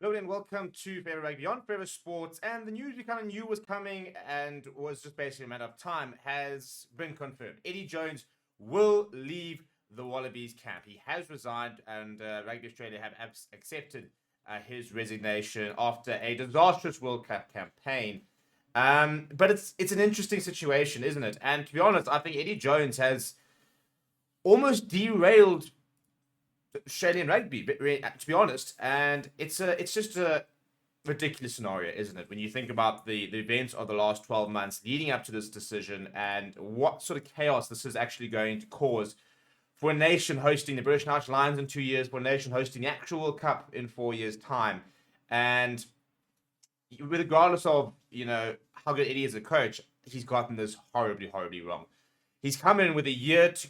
Hello and welcome to Forever Rugby on Forever Sports. And the news we kind of knew was coming and was just basically a matter of time has been confirmed. Eddie Jones will leave the Wallabies camp. He has resigned, and Rugby Australia have accepted his resignation after a disastrous World Cup campaign. But it's an interesting situation, isn't it? And to be honest, I think Eddie Jones has almost derailed Australian rugby, to be honest, and it's just a ridiculous scenario, isn't it? When you think about the events of the last 12 months leading up to this decision and what sort of chaos this is actually going to cause for a nation hosting the British Irish Lions in 2 years, for a nation hosting the actual World Cup in 4 years' time, and regardless of how good Eddie is a coach, he's gotten this horribly wrong. He's come in with a year to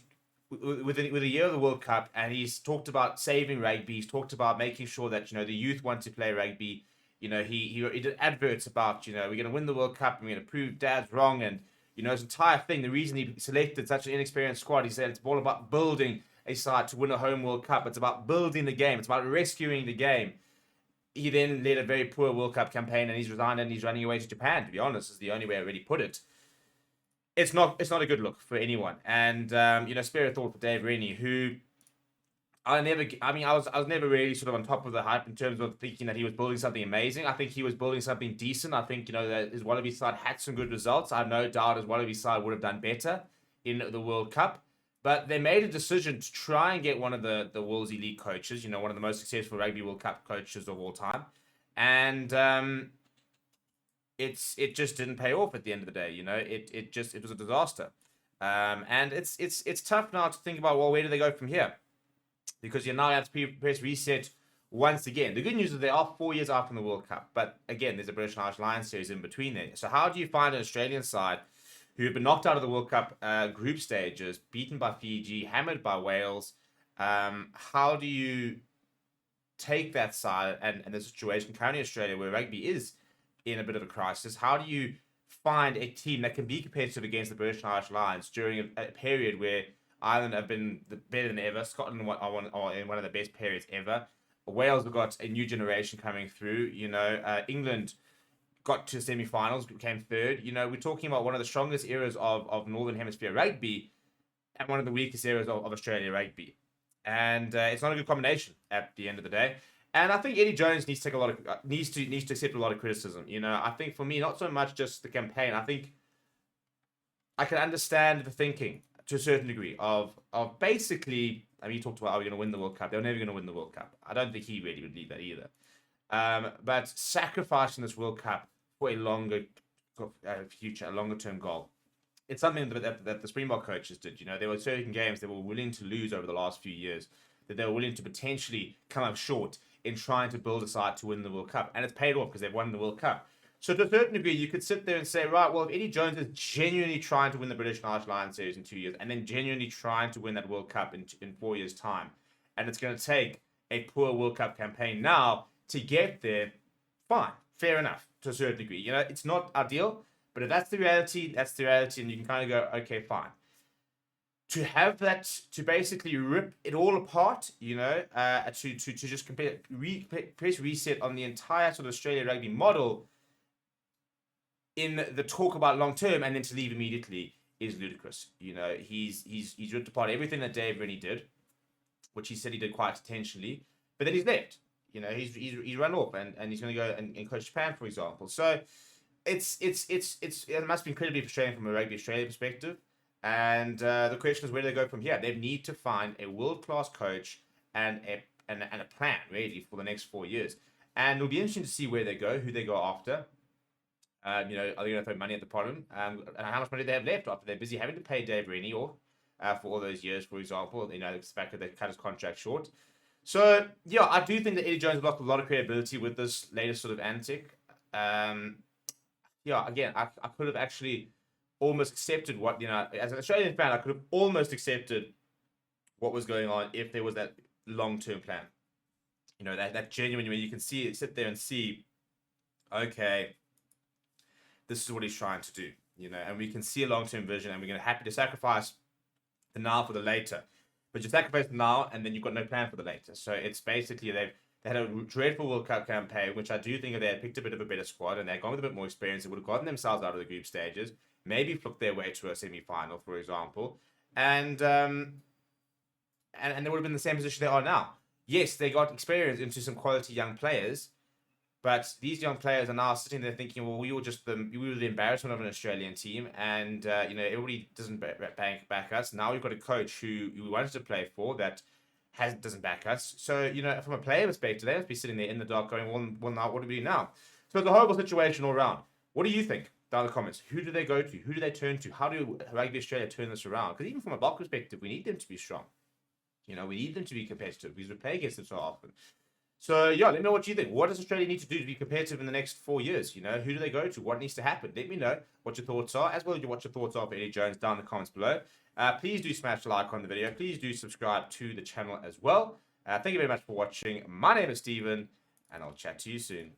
with a year of the World Cup, and he's talked about saving rugby. He's talked about making sure that the youth want to play rugby. He did adverts about we're going to win the World Cup and we're going to prove Dad's wrong. And his entire thing, the reason he selected such an inexperienced squad, he said it's all about building a side to win a home World Cup. It's about building the game. It's about rescuing the game. He then led a very poor World Cup campaign, and he's resigned and he's running away to Japan. To be honest, is the only way I really put it. It's not a good look for anyone. And spare a thought for Dave Rennie, who I was never really sort of on top of the hype in terms of thinking that he was building something amazing. I think he was building something decent. I think that his Wallaby side had some good results. I have no doubt his Wallaby side would have done better in the World Cup. But they made a decision to try and get one of the world's elite coaches, one of the most successful Rugby World Cup coaches of all time. And it just didn't pay off at the end of the day. It was a disaster. And it's tough now to think about, well, where do they go from here? Because you now have to press reset once again. The good news is they are 4 years out from the World Cup, but again, there's a British Irish Lions series in between there. So how do you find an Australian side who have been knocked out of the World Cup group stages, beaten by Fiji, hammered by Wales? How do you take that side and the situation currently in Australia where rugby is in a bit of a crisis? How do you find a team that can be competitive against the British Irish Lions during a period where Ireland have been better than ever, Scotland are in one of the best periods ever, Wales have got a new generation coming through, England got to semi-finals, became third. We're talking about one of the strongest eras of Northern Hemisphere rugby and one of the weakest eras of Australia rugby. And it's not a good combination at the end of the day. And I think Eddie Jones needs to take needs to accept a lot of criticism. I think for me, not so much just the campaign. I think I can understand the thinking to a certain degree of basically. I mean, you talked about, are we going to win the World Cup? They're never going to win the World Cup. I don't think he really would believe that either. But sacrificing this World Cup for a longer future, a longer term goal. It's something that the Springbok coaches did. There were certain games they were willing to lose over the last few years, that they were willing to potentially come up short in trying to build a side to win the World Cup. And it's paid off because they've won the World Cup. So to a certain degree, you could sit there and say, right, well, if Eddie Jones is genuinely trying to win the British Irish Lions series in 2 years, and then genuinely trying to win that World Cup in 4 years' time, and it's going to take a poor World Cup campaign now to get there, fine, fair enough, to a certain degree. It's not ideal, but if that's the reality, and you can kind of go, okay, fine. To have that, to basically rip it all apart, to just press reset on the entire sort of Australia rugby model in the talk about long term, and then to leave immediately is ludicrous. He's ripped apart everything that Dave Rennie did, which he said he did quite intentionally, but then he's left. He's run off and he's going to go and coach Japan, for example. So it must be incredibly frustrating from a Rugby Australia perspective. And the question is, where do they go from here? They need to find a world-class coach and a plan, really, for the next 4 years. And it'll be interesting to see where they go, who they go after. Are they going to throw money at the problem? And how much money they have left after they're busy having to pay Dave Rennie for all those years, for example. The fact that they cut his contract short. So, yeah, I do think that Eddie Jones lost a lot of credibility with this latest sort of antic. Again, I could have actually almost accepted what, as an Australian fan, I could have almost accepted what was going on if there was that long-term plan. That genuine, when you can sit there and see, okay, this is what he's trying to do, and we can see a long-term vision, and we're going to happy to sacrifice the now for the later. But you sacrifice the now, and then you've got no plan for the later. So it's basically They had a dreadful World Cup campaign, which I do think if they had picked a bit of a better squad and they'd gone with a bit more experience, they would have gotten themselves out of the group stages, maybe flipped their way to a semi-final, for example, and they would have been in the same position they are now. Yes, they got experience into some quality young players, but these young players are now sitting there thinking, well, we were the embarrassment of an Australian team, and everybody doesn't back us. Now we've got a coach who we wanted to play for that doesn't back us. So, from a player perspective, they must be sitting there in the dark going, well, now what do we do now? So it's a horrible situation all around. What do you think? Down in the comments. Who do they go to? Who do they turn to? How do Rugby Australia turn this around? Because even from a bulk perspective, we need them to be strong. We need them to be competitive because we play against them so often. So, yeah, let me know what you think. What does Australia need to do to be competitive in the next 4 years? Who do they go to? What needs to happen? Let me know what your thoughts are, as well as what your thoughts are for Eddie Jones down in the comments below. Please do smash the like on the video. Please do subscribe to the channel as well. Thank you very much for watching. My name is Steven, and I'll chat to you soon.